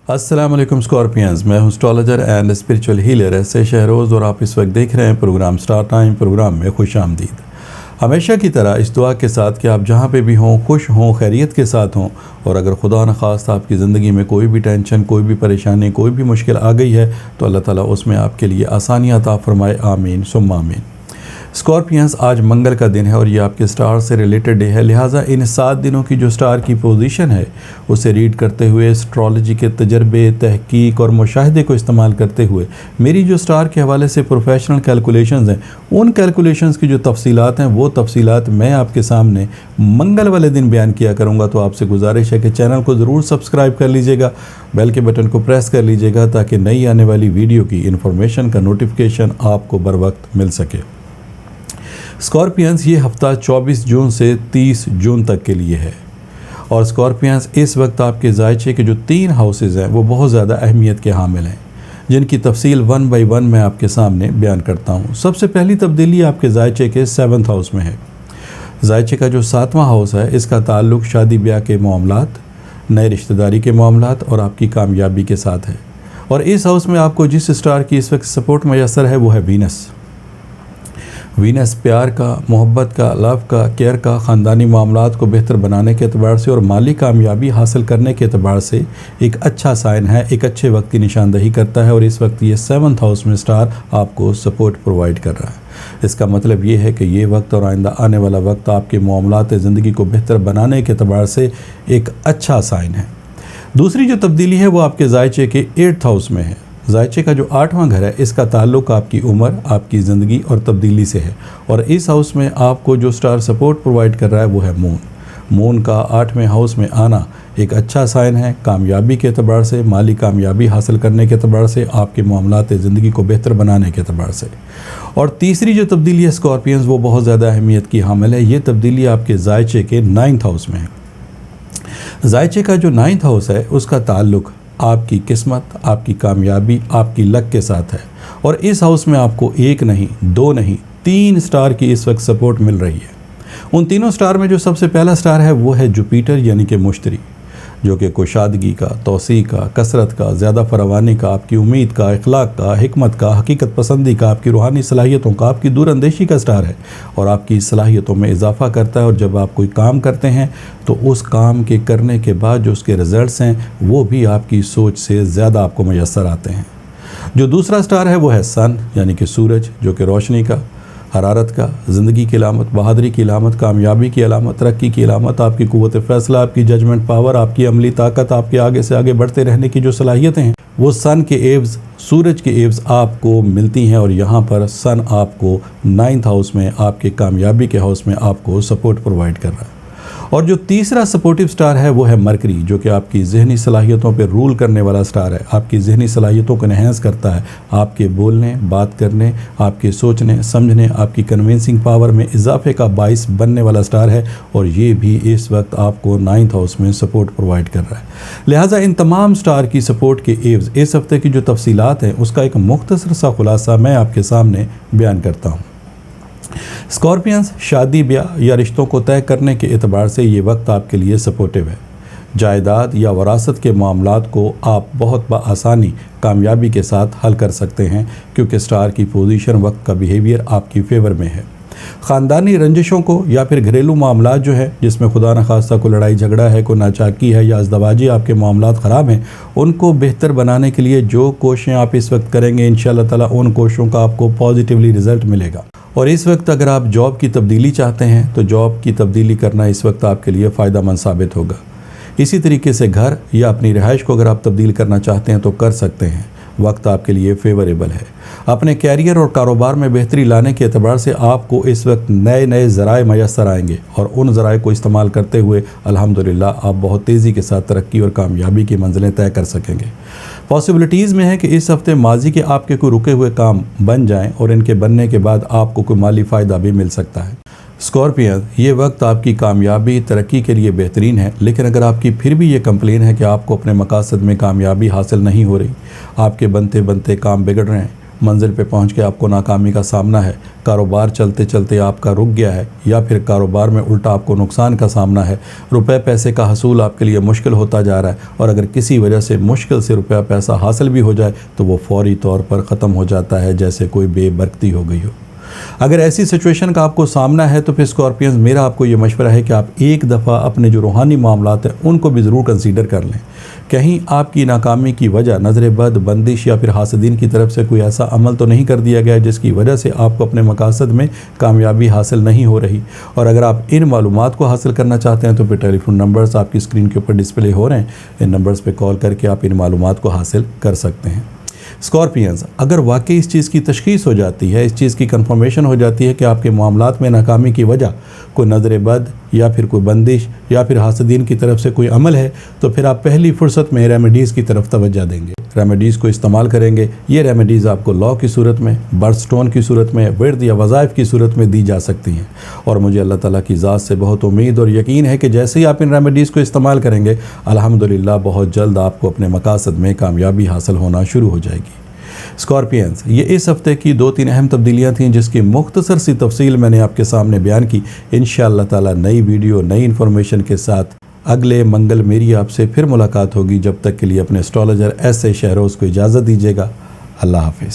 السلام علیکم اسکارپینز، میں ہوں اسٹرالوجر اینڈ اسپریچول ہیلر ایسے شہروز، اور آپ اس وقت دیکھ رہے ہیں پروگرام اسٹار ٹائم۔ پروگرام میں خوش آمدید۔ ہمیشہ کی طرح اس دعا کے ساتھ کہ آپ جہاں پہ بھی ہوں خوش ہوں، خیریت کے ساتھ ہوں، اور اگر خدا نخواستہ آپ کی زندگی میں کوئی بھی ٹینشن، کوئی بھی پریشانی، کوئی بھی مشکل آ گئی ہے تو اللہ تعالیٰ اس میں آپ کے لیے آسانیاں عطا فرمائے، آمین ثم آمین۔ اسکارپینز، آج منگل کا دن ہے اور یہ آپ کے سٹار سے ریلیٹڈ ڈے ہے، لہٰذا ان 7 دنوں کی جو سٹار کی پوزیشن ہے اسے ریڈ کرتے ہوئے، اسٹرالوجی کے تجربے، تحقیق اور مشاہدے کو استعمال کرتے ہوئے میری جو سٹار کے حوالے سے پروفیشنل کیلکولیشنز ہیں، ان کیلکولیشنز کی جو تفصیلات ہیں وہ تفصیلات میں آپ کے سامنے منگل والے دن بیان کیا کروں گا۔ تو آپ سے گزارش ہے کہ چینل کو ضرور سبسکرائب کر لیجئے گا، بیل کے بٹن کو پریس کر لیجئے گا تاکہ نئی آنے والی ویڈیو کی انفارمیشن کا نوٹیفیکیشن آپ کو بر وقت مل سکے۔ اسکارپینز، یہ ہفتہ 24 جون سے 30 جون تک کے لیے ہے، اور اسکارپینز اس وقت آپ کے زائچے کے جو 3 ہاؤسز ہیں وہ بہت زیادہ اہمیت کے حامل ہیں، جن کی تفصیل 1 بائی 1 میں آپ کے سامنے بیان کرتا ہوں۔ سب سے پہلی تبدیلی آپ کے زائچے کے 7th ہاؤس میں ہے۔ زائچے کا جو 7واں ہاؤس ہے اس کا تعلق شادی بیاہ کے معاملات، نئے رشتہ داری کے معاملات اور آپ کی کامیابی کے ساتھ ہے، اور اس ہاؤس میں آپ کو جس سٹار کی اس وقت سپورٹ میسر ہے وہ ہے وینس۔ وینس پیار کا، محبت کا، لو کا، کیئر کا، خاندانی معاملات کو بہتر بنانے کے اعتبار سے اور مالی کامیابی حاصل کرنے کے اعتبار سے ایک اچھا سائن ہے، ایک اچھے وقت کی نشاندہی کرتا ہے، اور اس وقت یہ 7th ہاؤس میں سٹار آپ کو سپورٹ پرووائڈ کر رہا ہے۔ اس کا مطلب یہ ہے کہ یہ وقت اور آئندہ آنے والا وقت آپ کے معاملات زندگی کو بہتر بنانے کے اعتبار سے ایک اچھا سائن ہے۔ دوسری جو تبدیلی ہے وہ آپ کے زائچے کے 8th ہاؤس میں ہے۔ زائچے کا جو 8واں گھر ہے اس کا تعلق آپ کی عمر، آپ کی زندگی اور تبدیلی سے ہے، اور اس ہاؤس میں آپ کو جو سٹار سپورٹ پرووائڈ کر رہا ہے وہ ہے مون۔ مون کا 8ویں ہاؤس میں آنا ایک اچھا سائن ہے، کامیابی کے اعتبار سے، مالی کامیابی حاصل کرنے کے اعتبار سے، آپ کے معاملات زندگی کو بہتر بنانے کے اعتبار سے۔ اور تیسری جو تبدیلی ہے اسکارپینز وہ بہت زیادہ اہمیت کی حامل ہے، یہ تبدیلی آپ کے زائچے کے 9th ہاؤس میں ہے۔ زائچے کا جو 9th ہاؤس ہے اس کا تعلق آپ کی قسمت، آپ کی کامیابی، آپ کی لک کے ساتھ ہے، اور اس ہاؤس میں آپ کو 1 نہیں، 2 نہیں، 3 سٹار کی اس وقت سپورٹ مل رہی ہے۔ ان تینوں سٹار میں جو سب سے پہلا سٹار ہے وہ ہے جوپیٹر یعنی کہ مشتری، جو کہ کشادگی کا، توسیع کا، کثرت کا، زیادہ فراوانی کا، آپ کی امید کا، اخلاق کا، حکمت کا، حقیقت پسندی کا، آپ کی روحانی صلاحیتوں کا، آپ کی دور اندیشی کا سٹار ہے، اور آپ کی صلاحیتوں میں اضافہ کرتا ہے، اور جب آپ کوئی کام کرتے ہیں تو اس کام کے کرنے کے بعد جو اس کے رزلٹس ہیں وہ بھی آپ کی سوچ سے زیادہ آپ کو میسر آتے ہیں۔ جو دوسرا سٹار ہے وہ ہے سن یعنی کہ سورج، جو کہ روشنی کا، حرارت کا، زندگی کی علامت، بہادری کی علامت، کامیابی کی علامت، ترقی کی علامت، آپ کی قوت فیصلہ، آپ کی ججمنٹ پاور، آپ کی عملی طاقت، آپ کے آگے سے آگے بڑھتے رہنے کی جو صلاحیتیں ہیں وہ سن کے ایوز، سورج کے ایوز آپ کو ملتی ہیں، اور یہاں پر سن آپ کو 9th ہاؤس میں، آپ کے کامیابی کے ہاؤس میں آپ کو سپورٹ پرووائڈ کر رہا ہے۔ اور جو تیسرا سپورٹیو سٹار ہے وہ ہے مرکری، جو کہ آپ کی ذہنی صلاحیتوں پہ رول کرنے والا سٹار ہے، آپ کی ذہنی صلاحیتوں کو انہینس کرتا ہے، آپ کے بولنے، بات کرنے، آپ کے سوچنے سمجھنے، آپ کی کنونسنگ پاور میں اضافے کا باعث بننے والا سٹار ہے، اور یہ بھی اس وقت آپ کو 9th ہاؤس میں سپورٹ پرووائڈ کر رہا ہے۔ لہٰذا ان تمام سٹار کی سپورٹ کے ایوز اس ہفتے کی جو تفصیلات ہیں اس کا ایک مختصر سا خلاصہ میں آپ کے سامنے بیان کرتا ہوں۔ اسکارپینز، شادی بیاہ یا رشتوں کو طے کرنے کے اعتبار سے یہ وقت آپ کے لیے سپورٹیو ہے۔ جائیداد یا وراثت کے معاملات کو آپ بہت بآسانی کامیابی کے ساتھ حل کر سکتے ہیں، کیونکہ سٹار کی پوزیشن، وقت کا بیہیویئر آپ کی فیور میں ہے۔ خاندانی رنجشوں کو یا پھر گھریلو معاملات جو ہے جس میں خدا نخواستہ کوئی لڑائی جھگڑا ہے، کوئی ناچاکی ہے یا ازدواجی آپ کے معاملات خراب ہیں، ان کو بہتر بنانے کے لیے جو کوششیں آپ اس وقت کریں گے انشاءاللہ تعالیٰ ان کوششوں کا آپ کو پازیٹیولی رزلٹ ملے گا۔ اور اس وقت اگر آپ جاب کی تبدیلی چاہتے ہیں تو جاب کی تبدیلی کرنا اس وقت آپ کے لیے فائدہ مند ثابت ہوگا۔ اسی طریقے سے گھر یا اپنی رہائش کو اگر آپ تبدیل کرنا چاہتے ہیں تو کر سکتے ہیں، وقت آپ کے لیے فیوریبل ہے۔ اپنے کیریئر اور کاروبار میں بہتری لانے کے اعتبار سے آپ کو اس وقت نئے ذرائع میسر آئیں گے، اور ان ذرائع کو استعمال کرتے ہوئے الحمدللہ آپ بہت تیزی کے ساتھ ترقی اور کامیابی کی منزلیں طے کر سکیں گے۔ پاسبلٹیز میں ہے کہ اس ہفتے ماضی کے آپ کے کوئی رکے ہوئے کام بن جائیں، اور ان کے بننے کے بعد آپ کو کوئی مالی فائدہ بھی مل سکتا ہے۔ اسکارپین، یہ وقت آپ کی کامیابی، ترقی کے لیے بہترین ہے، لیکن اگر آپ کی پھر بھی یہ کمپلین ہے کہ آپ کو اپنے مقاصد میں کامیابی حاصل نہیں ہو رہی، آپ کے بنتے بنتے کام بگڑ رہے ہیں، منزل پہ پہنچ کے آپ کو ناکامی کا سامنا ہے، کاروبار چلتے چلتے آپ کا رک گیا ہے، یا پھر کاروبار میں الٹا آپ کو نقصان کا سامنا ہے، روپے پیسے کا حصول آپ کے لیے مشکل ہوتا جا رہا ہے، اور اگر کسی وجہ سے مشکل سے روپیہ پیسہ حاصل بھی ہو جائے تو وہ فوری طور پر ختم ہو جاتا ہے جیسے کوئی بے برکتی ہو گئی ہو۔ اگر ایسی سچویشن کا آپ کو سامنا ہے تو پھر اسکارپینز میرا آپ کو یہ مشورہ ہے کہ آپ ایک دفعہ اپنے جو روحانی معاملات ہیں ان کو بھی ضرور کنسیڈر کر لیں۔ کہیں آپ کی ناکامی کی وجہ نظر بد، بندش یا پھر حاسدین کی طرف سے کوئی ایسا عمل تو نہیں کر دیا گیا جس کی وجہ سے آپ کو اپنے مقاصد میں کامیابی حاصل نہیں ہو رہی۔ اور اگر آپ ان معلومات کو حاصل کرنا چاہتے ہیں تو پھر ٹیلی فون نمبرز آپ کی اسکرین کے اوپر ڈسپلے ہو رہے ہیں، ان نمبرز پہ کال کر کے آپ ان معلومات کو حاصل کر سکتے ہیں۔ اسکارپینز، اگر واقعی اس چیز کی تشخیص ہو جاتی ہے، اس چیز کی کنفرمیشن ہو جاتی ہے کہ آپ کے معاملات میں ناکامی کی وجہ کوئی نظر بد یا پھر کوئی بندش یا پھر حاسدین کی طرف سے کوئی عمل ہے، تو پھر آپ پہلی فرصت میں ریمیڈیز کی طرف توجہ دیں گے، ریمیڈیز کو استعمال کریں گے۔ یہ ریمیڈیز آپ کو لا کی صورت میں، برتھ سٹون کی صورت میں، ورد یا وظائف کی صورت میں دی جا سکتی ہیں، اور مجھے اللہ تعالیٰ کی ذات سے بہت امید اور یقین ہے کہ جیسے ہی آپ ان ریمیڈیز کو استعمال کریں گے، الحمدللہ بہت جلد آپ کو اپنے مقاصد میں کامیابی حاصل ہونا شروع ہو جائے گی۔ اسکارپینز، یہ اس ہفتے کی 2-3 اہم تبدیلیاں تھیں جس کی مختصر سی تفصیل میں نے آپ کے سامنے بیان کی۔ انشاءاللہ تعالی نئی ویڈیو، نئی انفارمیشن کے ساتھ اگلے منگل میری آپ سے پھر ملاقات ہوگی۔ جب تک کے لیے اپنے اسٹرالوجر ایس اے شہروز کو اجازت دیجیے گا۔ اللہ حافظ۔